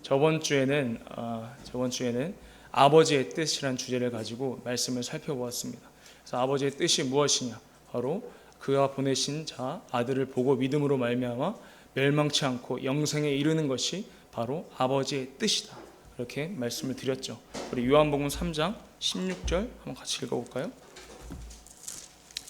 저번 주에는 아버지의 뜻이란 주제를 가지고 말씀을 살펴보았습니다. 그래서 아버지의 뜻이 무엇이냐? 바로 그가 보내신 자 아들을 보고 믿음으로 말미암아 멸망치 않고 영생에 이르는 것이 바로 아버지의 뜻이다. 이렇게 말씀을 드렸죠. 우리 요한복음 3장 16절 한번 같이 읽어볼까요?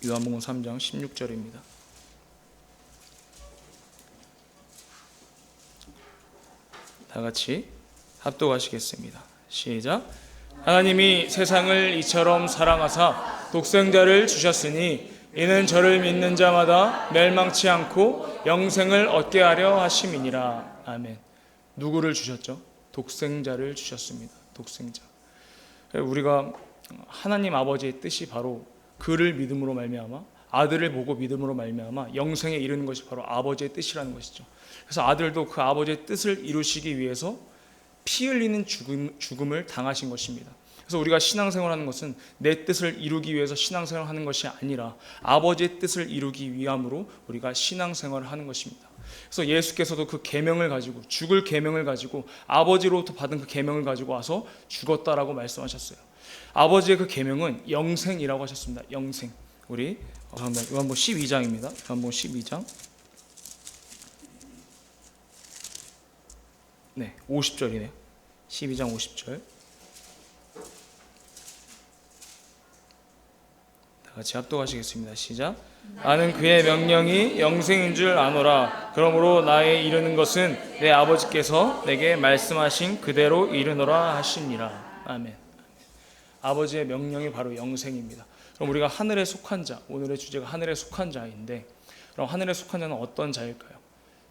요한복음 3장 16절입니다. 다 같이 합독하시겠습니다. 시작. 하나님이 세상을 이처럼 사랑하사 독생자를 주셨으니 이는 저를 믿는 자마다 멸망치 않고 영생을 얻게 하려 하심이니라. 아멘. 누구를 주셨죠? 독생자를 주셨습니다. 독생자. 우리가 하나님 아버지의 뜻이 바로 그를 믿음으로 말미암아 아들을 보고 믿음으로 말미암아 영생에 이르는 것이 바로 아버지의 뜻이라는 것이죠. 그래서 아들도 그 아버지의 뜻을 이루시기 위해서 피 흘리는 죽음을 당하신 것입니다. 그래서 우리가 신앙생활하는 것은 내 뜻을 이루기 위해서 신앙생활하는 것이 아니라 아버지의 뜻을 이루기 위함으로 우리가 신앙생활을 하는 것입니다. 그래서 예수께서도 그 계명을 가지고 죽을 계명을 가지고 아버지로부터 받은 그 계명을 가지고 와서 죽었다라고 말씀하셨어요. 아버지의 그 계명은 영생이라고 하셨습니다. 영생. 우리 요한복음 12장입니다. 요한복음 12장. 네, 50절이네요. 12장 50절. 다 같이 합독하시겠습니다. 시작. 나는 그의 명령이 영생인 줄 아노라. 그러므로 나의 이르는 것은 내 아버지께서 내게 말씀하신 그대로 이르노라 하시니라. 아멘. 아버지의 명령이 바로 영생입니다. 그럼 우리가 하늘에 속한 자, 오늘의 주제가 하늘에 속한 자인데, 그럼 하늘에 속한 자는 어떤 자일까요?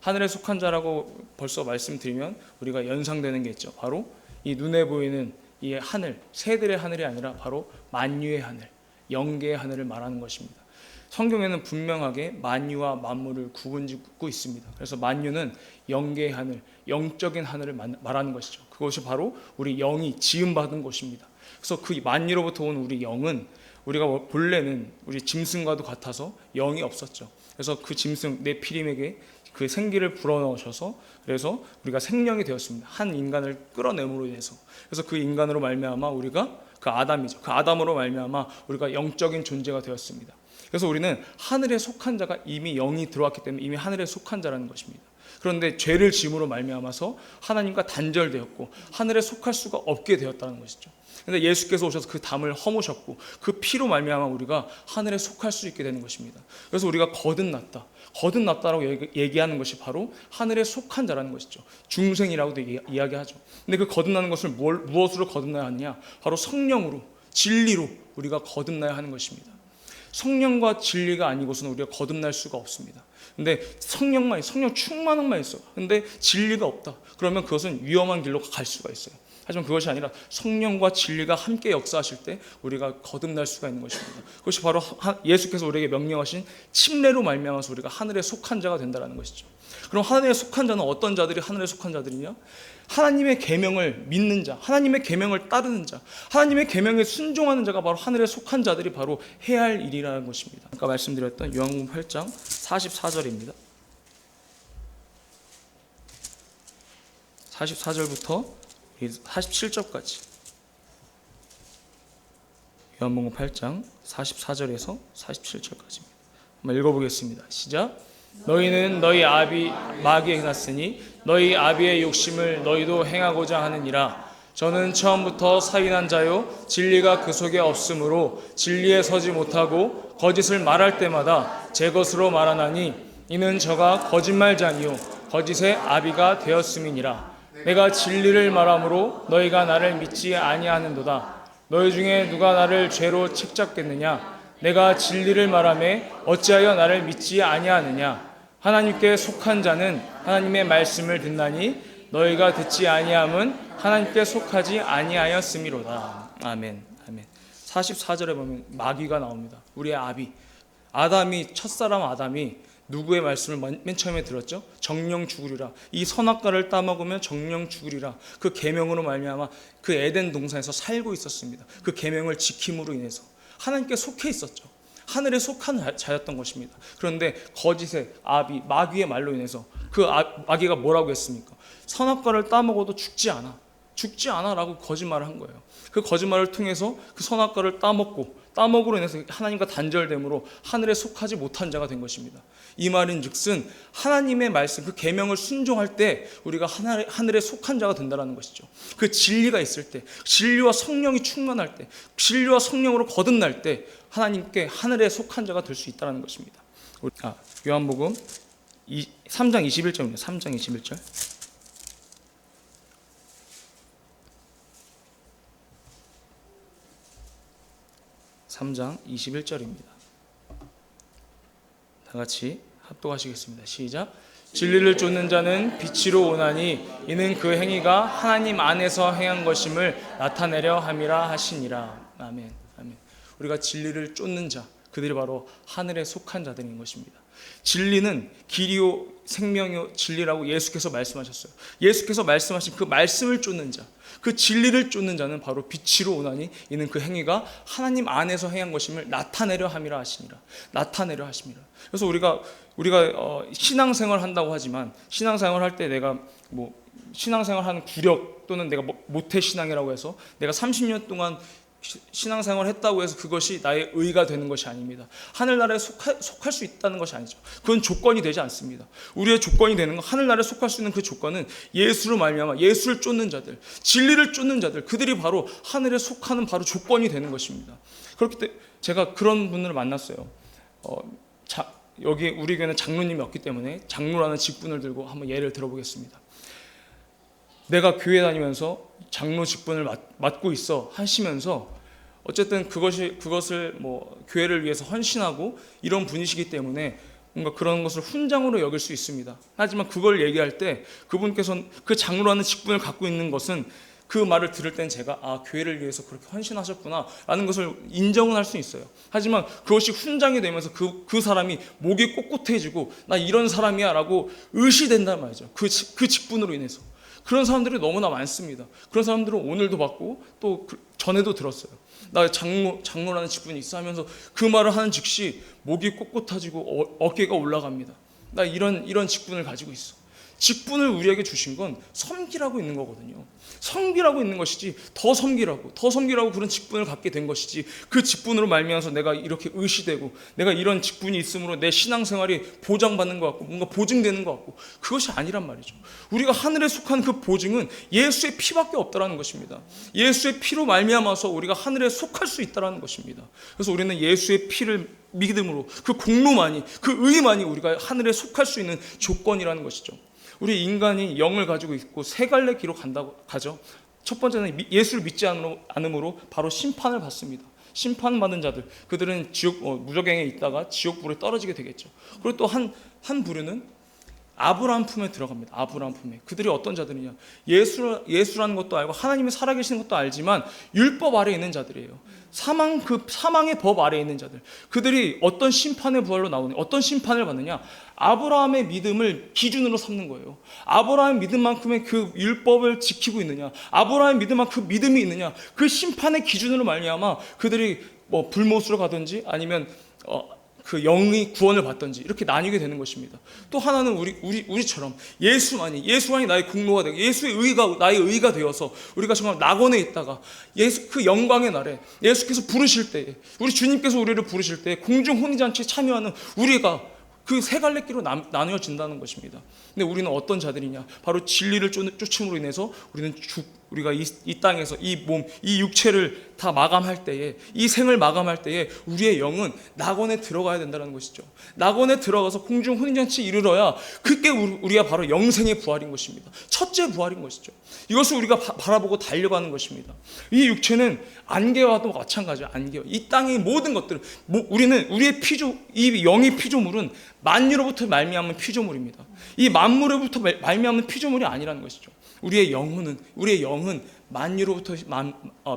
하늘에 속한 자라고 벌써 말씀드리면 우리가 연상되는 게 있죠. 바로 이 눈에 보이는 이 하늘, 새들의 하늘이 아니라 바로 만유의 하늘, 영계의 하늘을 말하는 것입니다. 성경에는 분명하게 만유와 만물을 구분짓고 있습니다. 그래서 만유는 영계의 하늘, 영적인 하늘을 말하는 것이죠. 그것이 바로 우리 영이 지음받은 곳입니다. 그래서 그 만유로부터 온 우리 영은 우리가 본래는 우리 짐승과도 같아서 영이 없었죠. 그래서 그 짐승 네피림에게 그 생기를 불어넣으셔서 그래서 우리가 생명이 되었습니다. 한 인간을 끌어내므로 인해서. 그래서 그 인간으로 말미암아 우리가 그 아담이죠. 그 아담으로 말미암아 우리가 영적인 존재가 되었습니다. 그래서 우리는 하늘에 속한 자가 이미 영이 들어왔기 때문에 이미 하늘에 속한 자라는 것입니다. 그런데 죄를 지음으로 말미암아서 하나님과 단절되었고 하늘에 속할 수가 없게 되었다는 것이죠. 그런데 예수께서 오셔서 그 담을 허무셨고 그 피로 말미암아 우리가 하늘에 속할 수 있게 되는 것입니다. 그래서 우리가 거듭났다라고 얘기하는 것이 바로 하늘에 속한 자라는 것이죠. 중생이라고도 이야기하죠. 근데 그 거듭나는 것을 무엇으로 거듭나야 하느냐? 바로 성령으로, 진리로 우리가 거듭나야 하는 것입니다. 성령과 진리가 아니고서는 우리가 거듭날 수가 없습니다. 근데 성령 충만함만 있어. 근데 진리가 없다. 그러면 그것은 위험한 길로 갈 수가 있어요. 하지만 그것이 아니라 성령과 진리가 함께 역사하실 때 우리가 거듭날 수가 있는 것입니다. 그것이 바로 예수께서 우리에게 명령하신 침례로 말미암아서 우리가 하늘에 속한 자가 된다는 것이죠. 그럼 하늘에 속한 자는 어떤 자들이 하늘에 속한 자들이냐? 하나님의 계명을 믿는 자, 하나님의 계명을 따르는 자, 하나님의 계명에 순종하는 자가 바로 하늘에 속한 자들이 바로 해야 할 일이라는 것입니다. 아까 말씀드렸던 요한복음 8장 44절입니다. 44절부터 47절까지 요한복음 8장 44절에서 47절까지입니다. 한번 읽어보겠습니다. 시작. 너희는 너희 아비 마귀에 행하였으니 너희 아비의 욕심을 너희도 행하고자 하느니라. 저는 처음부터 사인한 자요 진리가 그 속에 없으므로 진리에 서지 못하고 거짓을 말할 때마다 제 것으로 말하나니 이는 저가 거짓말자니요 거짓의 아비가 되었음이니라. 내가 진리를 말하므로 너희가 나를 믿지 아니하는도다. 너희 중에 누가 나를 죄로 책잡겠느냐? 내가 진리를 말하매 어찌하여 나를 믿지 아니하느냐? 하나님께 속한 자는 하나님의 말씀을 듣나니 너희가 듣지 아니함은 하나님께 속하지 아니하였음이로다. 아멘. 아멘. 44절에 보면 마귀가 나옵니다. 우리의 아비 첫사람 아담이 누구의 말씀을 맨 처음에 들었죠? 정령 죽으리라. 이 선악과를 따먹으면 정령 죽으리라. 그 계명으로 말미암아 그 에덴 동산에서 살고 있었습니다. 그 계명을 지킴으로 인해서 하나님께 속해 있었죠. 하늘에 속한 자였던 것입니다. 그런데 거짓의 아비 마귀의 말로 인해서 그 마귀가 뭐라고 했습니까? 선악과를 따먹어도 죽지 않아 라고 거짓말을 한 거예요. 그 거짓말을 통해서 그 선악과를 따먹으로 인해서 하나님과 단절됨으로 하늘에 속하지 못한 자가 된 것입니다. 이 말인즉슨 하나님의 말씀, 그 계명을 순종할 때 우리가 하늘에 속한 자가 된다는 것이죠. 그 진리가 있을 때, 진리와 성령이 충만할 때, 진리와 성령으로 거듭날 때 하나님께 하늘에 속한 자가 될 수 있다는 것입니다. 요한복음 3장 21절입니다. 3장 21절. 3장 21절입니다. 다 같이 합독하시겠습니다. 시작. 진리를 쫓는 자는 빛으로 오나니 이는 그 행위가 하나님 안에서 행한 것임을 나타내려 함이라 하시니라. 아멘. 아멘. 우리가 진리를 쫓는 자, 그들이 바로 하늘에 속한 자들인 것입니다. 진리는 길이요 생명이요 진리라고 예수께서 말씀하셨어요. 예수께서 말씀하신 그 말씀을 쫓는 자, 그 진리를 쫓는 자는 바로 빛으로 오나니 이는 그 행위가 하나님 안에서 행한 것임을 나타내려 함이라 하시니라. 나타내려 하십니다. 그래서 우리가 신앙생활 한다고 하지만 신앙생활 할 때 내가 신앙생활하는 구력 또는 내가 모태 신앙이라고 해서 내가 30년 동안 신앙생활을 했다고 해서 그것이 나의 의가 되는 것이 아닙니다. 하늘나라에 속할 수 있다는 것이 아니죠. 그건 조건이 되지 않습니다. 우리의 조건이 되는 건, 하늘나라에 속할 수 있는 그 조건은 예수로 말미암아 예수를 쫓는 자들, 진리를 쫓는 자들, 그들이 바로 하늘에 속하는 바로 조건이 되는 것입니다. 그렇기 때문에 제가 그런 분들을 만났어요. 여기 우리 교회는 장로님이 없기 때문에 장로라는 직분을 들고 한번 예를 들어보겠습니다. 내가 교회 다니면서 장로 직분을 맡고 있어 하시면서 어쨌든 그것을 교회를 위해서 헌신하고 이런 분이시기 때문에 뭔가 그런 것을 훈장으로 여길 수 있습니다. 하지만 그걸 얘기할 때 그분께서는 그 장로라는 직분을 갖고 있는 것은 그 말을 들을 땐 제가 교회를 위해서 그렇게 헌신하셨구나 라는 것을 인정은 할 수 있어요. 하지만 그것이 훈장이 되면서 그 사람이 목이 꼿꼿해지고 나 이런 사람이야 라고 의시된단 말이죠. 그 직분으로 인해서. 그런 사람들이 너무나 많습니다. 그런 사람들은 오늘도 봤고 또 전에도 들었어요. 나 장로라는 직분이 있어 하면서 그 말을 하는 즉시 목이 꼿꼿해지고 어깨가 올라갑니다. 나 이런 직분을 가지고 있어. 직분을 우리에게 주신 건 섬기라고 있는 거거든요. 섬기라고 있는 것이지 더 섬기라고 그런 직분을 갖게 된 것이지 그 직분으로 말미암아서 내가 이렇게 의시되고 내가 이런 직분이 있으므로 내 신앙생활이 보장받는 것 같고 뭔가 보증되는 것 같고 그것이 아니란 말이죠. 우리가 하늘에 속한 그 보증은 예수의 피밖에 없다라는 것입니다. 예수의 피로 말미암아서 우리가 하늘에 속할 수 있다라는 것입니다. 그래서 우리는 예수의 피를 믿음으로 그 공로만이 그 의만이 우리가 하늘에 속할 수 있는 조건이라는 것이죠. 우리 인간이 영을 가지고 있고 세 갈래 길로 가죠. 첫 번째는 예수를 믿지 않음으로 바로 심판을 받습니다. 심판받은 자들, 그들은 무저갱에 있다가 지옥불에 떨어지게 되겠죠. 그리고 또 한 부류는 아브라함 품에 들어갑니다. 아브라함 품에. 그들이 어떤 자들이냐? 예수라는 것도 알고 하나님이 살아계시는 것도 알지만 율법 아래에 있는 자들이에요. 사망의 법 아래에 있는 자들. 그들이 어떤 심판의 부활로 나오느냐? 어떤 심판을 받느냐? 아브라함의 믿음을 기준으로 삼는 거예요. 아브라함의 믿음만큼의 그 율법을 지키고 있느냐? 아브라함의 믿음만큼 그 믿음이 있느냐? 그 심판의 기준으로 말미암아 그들이 불못으로 가든지 아니면 그 영의 구원을 받든지 이렇게 나뉘게 되는 것입니다. 또 하나는 우리처럼 예수만이 나의 공로가 되고 예수의 의가 나의 의가 되어서 우리가 정말 낙원에 있다가 그 영광의 날에 예수께서 부르실 때에 우리 주님께서 우리를 부르실 때 공중 혼인잔치에 참여하는 우리가 그 세 갈래길로 나뉘어진다는 것입니다. 근데 우리는 어떤 자들이냐? 바로 진리를 쫓음으로 인해서 우리가 이 땅에서 이 몸, 이 육체를 다 마감할 때에, 이 생을 마감할 때에 우리의 영은 낙원에 들어가야 된다는 것이죠. 낙원에 들어가서 공중 혼인잔치 이르러야 그게 우리가 바로 영생의 부활인 것입니다. 첫째 부활인 것이죠. 이것을 우리가 바라보고 달려가는 것입니다. 이 육체는 안개와도 마찬가지예요. 안개와. 이 땅의 모든 것들은 우리의 이 영의 피조물은 만유로부터 말미암은 피조물입니다. 이 만물로부터 말미암은 피조물이 아니라는 것이죠. 우리의 영은 만유로부터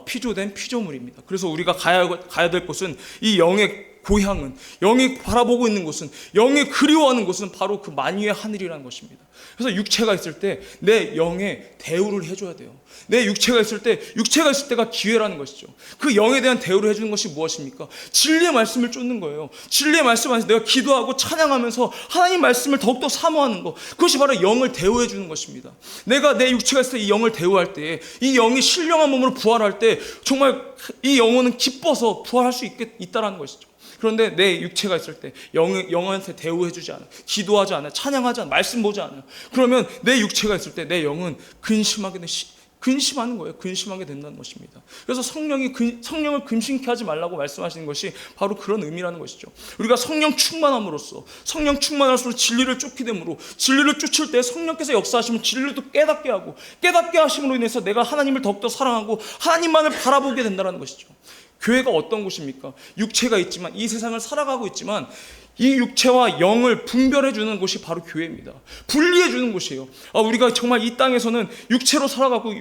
피조된 피조물입니다. 그래서 우리가 가야 될 곳은 이 영의 고향은, 영이 바라보고 있는 곳은, 영이 그리워하는 곳은 바로 그 만유의 하늘이라는 것입니다. 그래서 육체가 있을 때 내 영에 대우를 해줘야 돼요. 내 육체가 있을 때가 기회라는 것이죠. 그 영에 대한 대우를 해주는 것이 무엇입니까? 진리의 말씀을 쫓는 거예요. 진리의 말씀 안에서 내가 기도하고 찬양하면서 하나님 말씀을 더욱더 사모하는 것, 그것이 바로 영을 대우해 주는 것입니다. 내가 내 육체가 있을 때 이 영을 대우할 때에, 이 영이 신령한 몸으로 부활할 때 정말 이 영혼은 기뻐서 부활할 수 있다라는 것이죠. 그런데 내 육체가 있을 때 영한테 대우해주지 않아, 기도하지 않아, 찬양하지 않아, 말씀 보지 않아요. 그러면 내 육체가 있을 때 내 영은 근심하는 거예요. 근심하게 된다는 것입니다. 그래서 성령을 근심케 하지 말라고 말씀하시는 것이 바로 그런 의미라는 것이죠. 우리가 성령 충만함으로써 진리를 쫓게 되므로, 진리를 쫓을 때 성령께서 역사하시면 진리를 또 깨닫게 하고, 깨닫게 하심으로 인해서 내가 하나님을 더욱더 사랑하고 하나님만을 바라보게 된다는 것이죠. 교회가 어떤 곳입니까? 육체가 있지만, 이 세상을 살아가고 있지만 이 육체와 영을 분별해 주는 곳이 바로 교회입니다. 분리해 주는 곳이에요. 우리가 정말 이 땅에서는 육체로 살아가고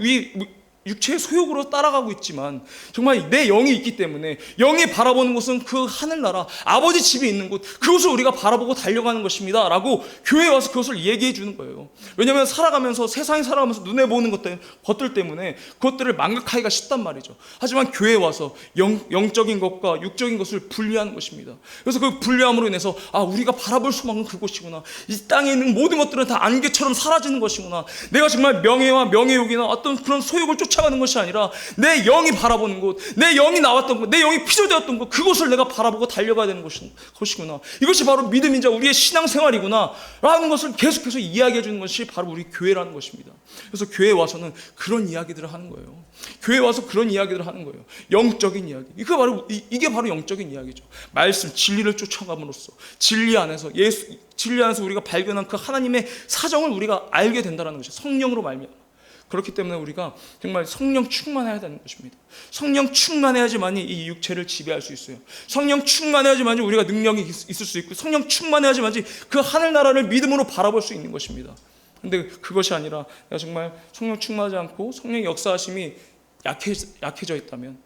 육체의 소욕으로 따라가고 있지만 정말 내 영이 있기 때문에, 영이 바라보는 곳은 그 하늘나라 아버지 집이 있는 곳, 그곳을 우리가 바라보고 달려가는 것입니다 라고 교회에 와서 그것을 얘기해 주는 거예요. 왜냐하면 세상에 살아가면서 눈에 보는 것들 때문에 그것들을 망각하기가 쉽단 말이죠. 하지만 교회에 와서 영적인 것과 육적인 것을 분리하는 것입니다. 그래서 그 분리함으로 인해서 우리가 바라볼 수만은 그곳이구나, 이 땅에 있는 모든 것들은 다 안개처럼 사라지는 것이구나, 내가 정말 명예와 명예욕이나 어떤 그런 소욕을 쫓아가는 것이 아니라 내 영이 바라보는 곳, 내 영이 나왔던 곳, 내 영이 피조되었던 곳, 그곳을 내가 바라보고 달려가야 되는 것이구나, 이것이 바로 믿음인 자 우리의 신앙생활이구나 라는 것을 계속해서 이야기해 주는 것이 바로 우리 교회라는 것입니다. 그래서 교회에 와서는 그런 이야기들을 하는 거예요. 교회에 와서 그런 이야기들을 하는 거예요. 영적인 이야기, 이게 바로 영적인 이야기죠. 말씀, 진리를 쫓아감으로써 진리 안에서 우리가 발견한 그 하나님의 사정을 우리가 알게 된다는 것이죠. 성령으로 말미암아. 그렇기 때문에 우리가 정말 성령 충만해야 되는 것입니다. 성령 충만해야지만이 이 육체를 지배할 수 있어요. 성령 충만해야지만이 우리가 능력이 있을 수 있고, 성령 충만해야지만이 그 하늘나라를 믿음으로 바라볼 수 있는 것입니다. 그런데 그것이 아니라 내가 정말 성령 충만하지 않고 성령의 역사하심이 약해져 있다면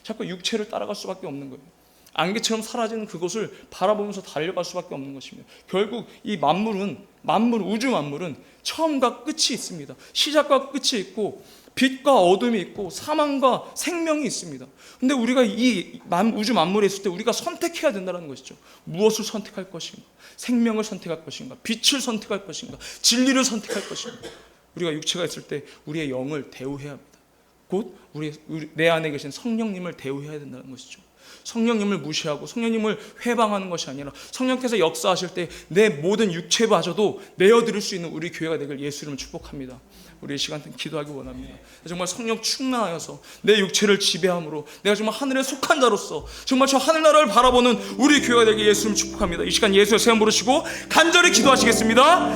자꾸 육체를 따라갈 수밖에 없는 거예요. 안개처럼 사라지는 그것을 바라보면서 달려갈 수밖에 없는 것입니다. 결국 이 우주 만물은 처음과 끝이 있습니다. 시작과 끝이 있고, 빛과 어둠이 있고, 사망과 생명이 있습니다. 근데 우리가 이 우주 만물에 있을 때 우리가 선택해야 된다는 것이죠. 무엇을 선택할 것인가? 생명을 선택할 것인가? 빛을 선택할 것인가? 진리를 선택할 것인가? 우리가 육체가 있을 때 우리의 영을 대우해야 합니다. 곧 내 안에 계신 성령님을 대우해야 된다는 것이죠. 성령님을 무시하고 성령님을 회방하는 것이 아니라 성령께서 역사하실 때 내 모든 육체마저도 내어드릴 수 있는 우리 교회가 되길 예수 이름으로 축복합니다. 우리 이 시간 기도하기 원합니다. 정말 성령 충만하여서 내 육체를 지배함으로 내가 정말 하늘에 속한 자로서 정말 저 하늘나라를 바라보는 우리 교회가 되길 예수 이름으로 축복합니다. 이 시간 예수의 새 이름 부르시고 간절히 기도하시겠습니다.